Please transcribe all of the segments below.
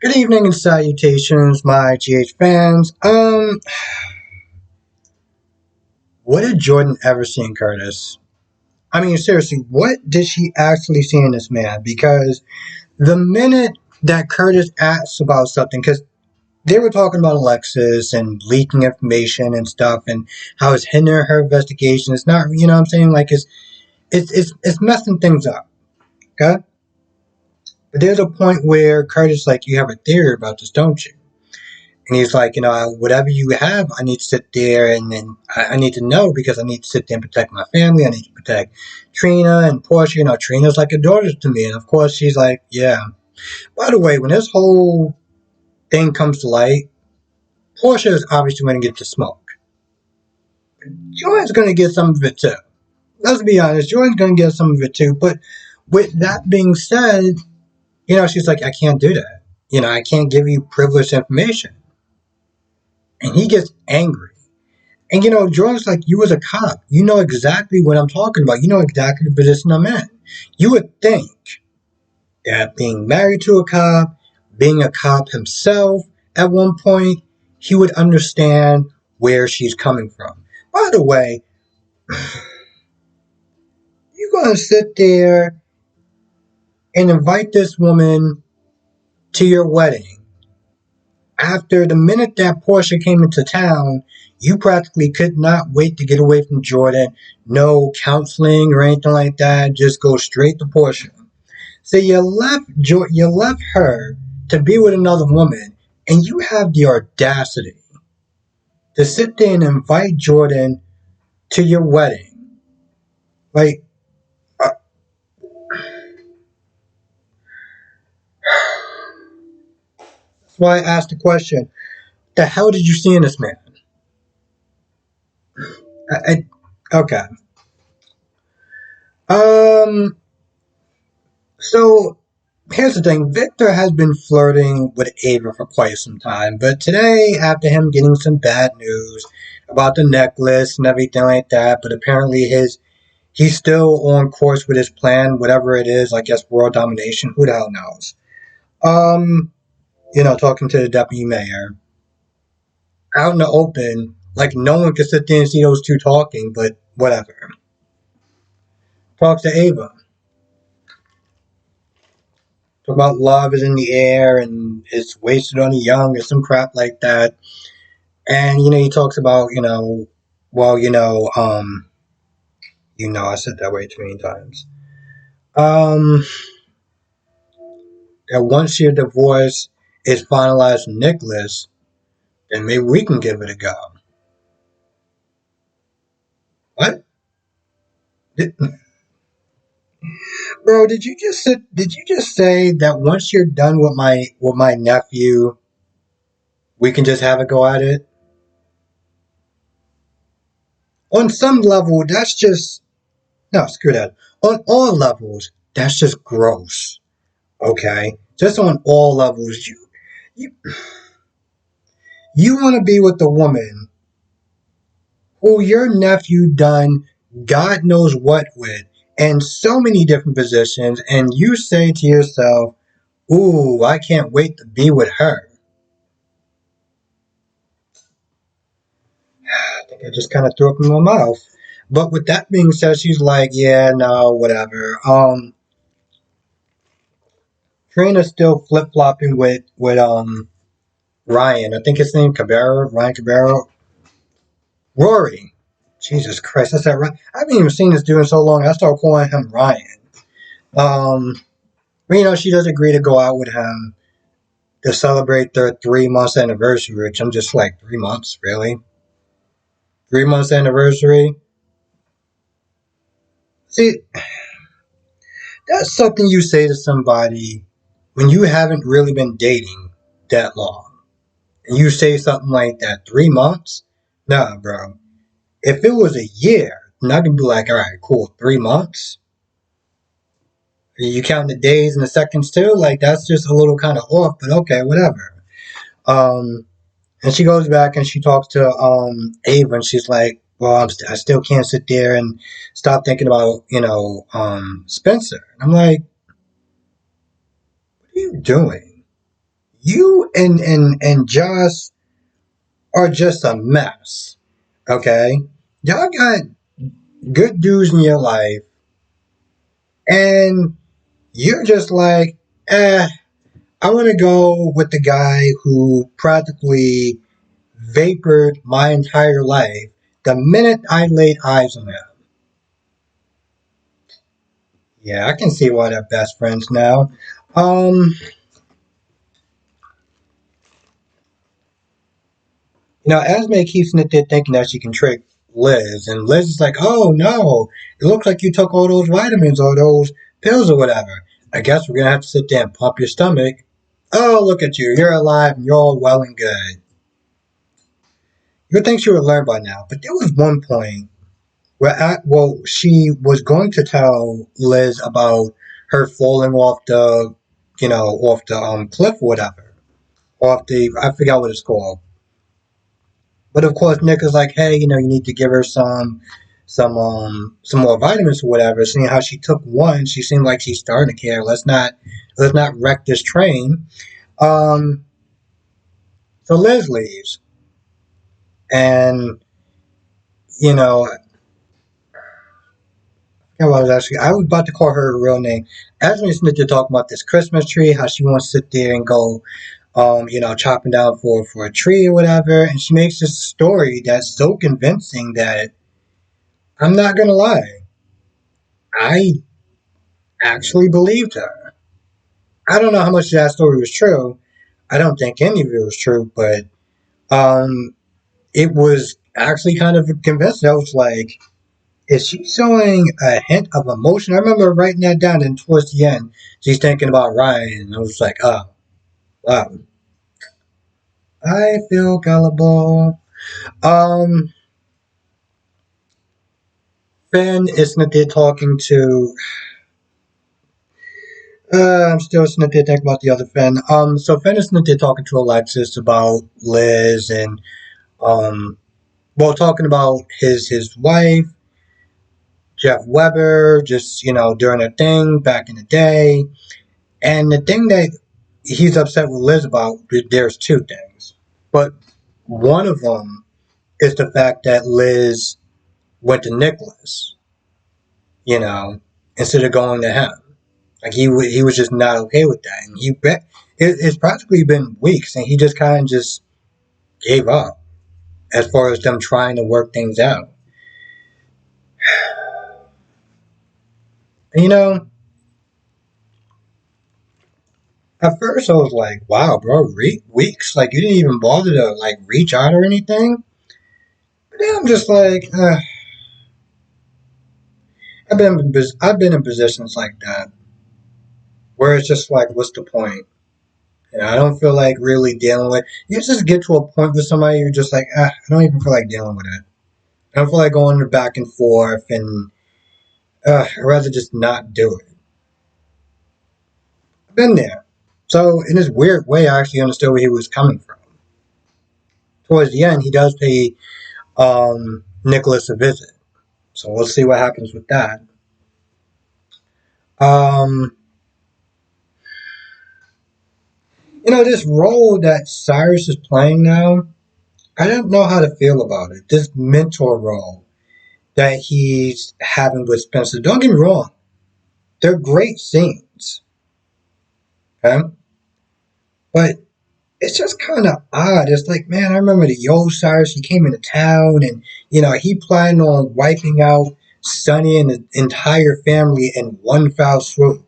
Good evening and salutations, my GH fans. What did Jordan ever see in Curtis? I mean, seriously, what did she actually see in this man? Because the minute that Curtis asks about something, because they were talking about Alexis and leaking information and stuff, and how it's hindering her investigation. It's not, you know what I'm saying? Like it's messing things up. Okay, but there's a point where Curtis like, you have a theory about this, don't you? And he's like, whatever you have, I need to sit there and then I need to know because I need to sit there and protect my family. I need to protect Trina and Portia. Trina's like a daughter to me. And of course, she's like, yeah. By the way, when this whole thing comes to light, Portia is obviously going to get the smoke. Jordan's going to get some of it too. Let's be honest, Jordan's going to get some of it too. But with that being said, she's like, I can't do that. I can't give you privileged information. And he gets angry. And Jordan's like, you as a cop, you know exactly what I'm talking about. You know exactly the position I'm in. You would think that being married to a cop, being a cop himself at one point, he would understand where she's coming from. By the way, you're going to sit there and invite this woman to your wedding. After the minute that Portia came into town, you practically could not wait to get away from Jordan. No counseling or anything like that. Just go straight to Portia. So you left her to be with another woman, and you have the audacity to sit there and invite Jordan to your wedding. Like, that's why I asked the question: the hell did you see in this man? Okay. Um. So here's the thing. Victor has been flirting with Ava for quite some time, but today, after him getting some bad news about the necklace and everything like that, but apparently he's still on course with his plan, whatever it is. I guess world domination. Who the hell knows? Um, talking to the deputy mayor out in the open, like no one could sit there and see those two talking, but whatever. Talks to Ava. Talk about love is in the air and it's wasted on the young or some crap like that. And he talks about, well, I said that way too many times. Um, that once your divorce is finalized with Nicholas, then maybe we can give it a go. What? Bro, did you just say that once you're done with my nephew, we can just have a go at it? On some level, that's just no, screw that. On all levels, that's just gross. Okay? Just on all levels, you you want to be with the woman who your nephew done God knows what with in so many different positions, and you say to yourself, ooh, I can't wait to be with her. I think I just kind of threw up in my mouth. But with that being said, she's like, yeah, no, whatever. Trina's still flip flopping with Ryan. I think his name Ryan Cabrera. Rory. Jesus Christ, that's that right. I haven't even seen this dude in so long. I started calling him Ryan. Um, but, she does agree to go out with him to celebrate their 3 months anniversary, which I'm just like, 3 months, really? 3 months anniversary? See, that's something you say to somebody when you haven't really been dating that long. And you say something like that, 3 months? Nah, bro. If it was a year, then I could be like, all right, cool, 3 months? You count the days and the seconds too? Like, that's just a little kind of off, but okay, whatever. Um, and she goes back and she talks to Ava, and she's like, well, I still can't sit there and stop thinking about, Spencer. And I'm like, what are you doing? You and Joss are just a mess. Okay? Y'all got good dudes in your life, and you're just like, I want to go with the guy who practically vapored my entire life the minute I laid eyes on him. Yeah, I can see why they're best friends now. Um, Esme keeps thinking that she can trick Liz, and Liz is like, "Oh no, it looks like you took all those vitamins or those pills or whatever. I guess we're gonna have to sit there and pump your stomach." Oh, look at you! You're alive and you're all well and good. You would think she would learn by now, but there was one point she was going to tell Liz about her falling off the cliff or whatever, off the I forgot what it's called. But of course, Nick is like, hey, you need to give her some more vitamins or whatever. Seeing how she took one, she seemed like she's starting to care. Let's not wreck this train. Um, so Liz leaves, and you know, I was about to call her a real name. Esme Smith to talk about this Christmas tree, how she wants to sit there and go, chopping down for a tree or whatever, and she makes this story that's so convincing that I'm not gonna lie, I actually believed her. I don't know how much of that story was true. I don't think any of it was true, but um, it was actually kind of convincing. I was like, is she showing a hint of emotion? I remember writing that down, and towards the end, she's thinking about Ryan, and I was like, oh, wow. I feel gullible. Um, Finn is not there talking to. I'm still sitting there thinking about the other Finn. So Finn is not there talking to Alexis about Liz and um, talking about his wife, Jeff Weber, just doing a thing back in the day. And the thing that he's upset with Liz about, there's two things, but one of them is the fact that Liz went to Nicholas, you know, instead of going to him. Like he was just not okay with that, and it's practically been weeks, and he just kind of just gave up as far as them trying to work things out. And, at first I was like, "Wow, bro, weeks? Like you didn't even bother to like reach out or anything?" But then I'm just like, I've been in positions like that where it's just like, what's the point? I don't feel like really dealing with. You just get to a point with somebody, you're just like, I don't even feel like dealing with it. I don't feel like going back and forth, and I'd rather just not do it. I've been there. So in this weird way, I actually understood where he was coming from. Towards the end, he does pay Nicholas a visit. So we'll see what happens with that. Um, this role that Cyrus is playing now, I don't know how to feel about it. This mentor role that he's having with Spencer. Don't get me wrong, they're great scenes, okay? But it's just kind of odd. It's like, man, I remember the old Cyrus. He came into town, and he planned on wiping out Sonny and the entire family in one foul swoop.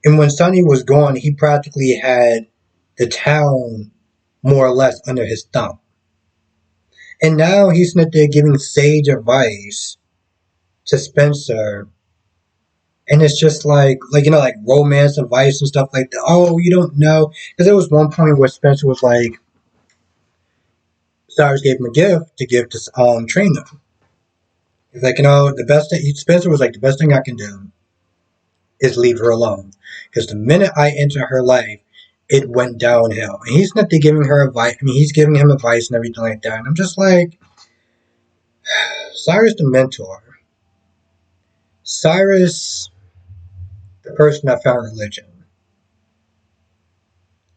And when Sonny was gone, he practically had the town more or less under his thumb. And now he's not there giving sage advice to Spencer, and it's just like romance advice and stuff like that. Oh, you don't know, because there was one point where Spencer was like, Cyrus gave him a gift to give to Trina. He's like, the best thing. Spencer was like, the best thing I can do is leave her alone, because the minute I enter her life, it went downhill. And he's not there giving her advice. I mean, he's giving him advice and everything like that. And I'm just like, Cyrus the mentor, Cyrus the person that found religion.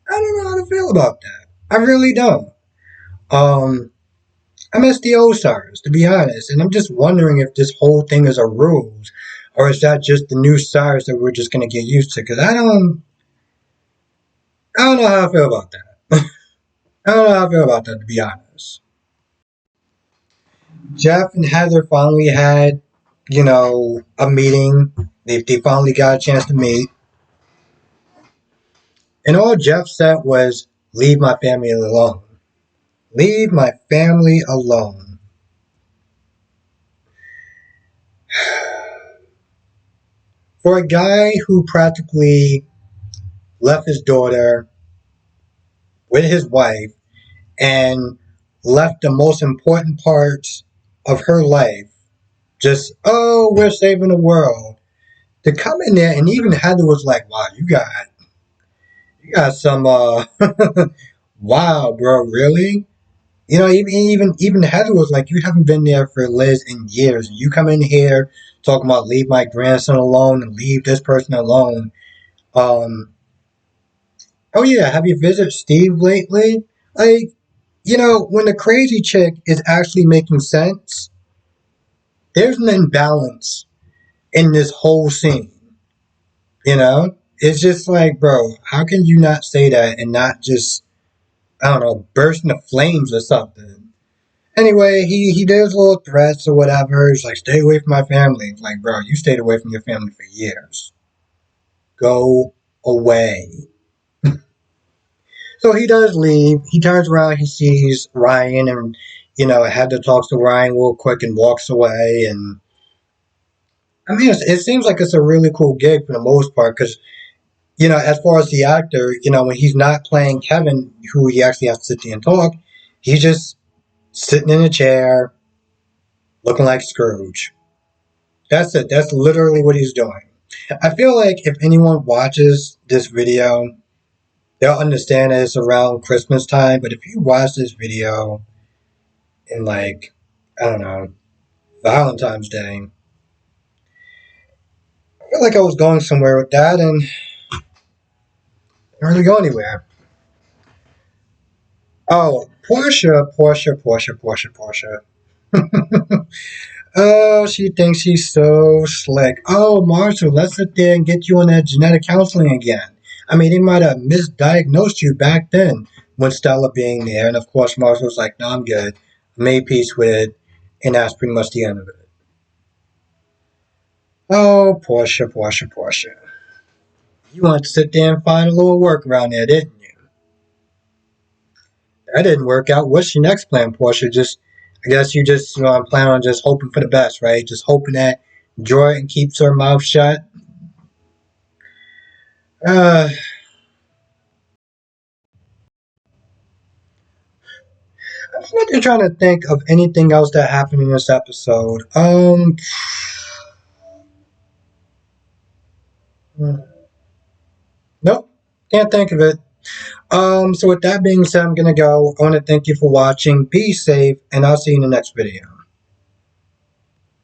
I don't know don't feel about that. I really don't. Um, I miss the old stars, to be honest, and I'm just wondering if this whole thing is a ruse, or is that just the new stars that we're just gonna get used to? Because I don't know how I feel about that. I don't know how I feel about that, to be honest. Jeff and Heather finally had, a meeting. They finally got a chance to meet, and all Jeff said was, "Leave my family alone. Leave my family alone." For a guy who practically left his daughter with his wife and left the most important parts of her life, just, oh, we're saving the world. To come in there, and even Heather was like, wow, you got some, wow, bro, really? Even Heather was like, you haven't been there for Liz in years. You come in here talking about leave my grandson alone and leave this person alone. Um, oh yeah, have you visited Steve lately? Like, when the crazy chick is actually making sense, there's an imbalance in this whole scene. It's just like, bro, how can you not say that and not just, I don't know, burst into flames or something? Anyway, he does little threats or whatever. He's like, stay away from my family. It's like, bro, you stayed away from your family for years. Go away. So he does leave. He turns around, he sees Ryan, and Heather talks to Ryan real quick and walks away. And I mean, it seems like it's a really cool gig for the most part because as far as the actor, when he's not playing Kevin, who he actually has to sit there and talk, he's just sitting in a chair, looking like Scrooge. That's it. That's literally what he's doing. I feel like if anyone watches this video, they'll understand that it's around Christmas time. But if you watch this video in like, I don't know, Valentine's Day, I feel like I was going somewhere with that and didn't really go anywhere. Oh, Portia. Oh, she thinks she's so slick. Oh, Marshall, let's sit there and get you on that genetic counseling again. I mean, they might have misdiagnosed you back then when Stella being there. And of course, Marshall was like, no, I'm good. I made peace with it. And that's pretty much the end of it. Oh, Portia. You wanted to sit there and find a little work around there, didn't you? That didn't work out. What's your next plan, Portia? I guess you just plan on just hoping for the best, right? Just hoping that Jordan keeps her mouth shut. Uh, I'm not trying to think of anything else that happened in this episode. Nope, can't think of it. So with that being said, I'm gonna go. I want to thank you for watching. Be safe, and I'll see you in the next video.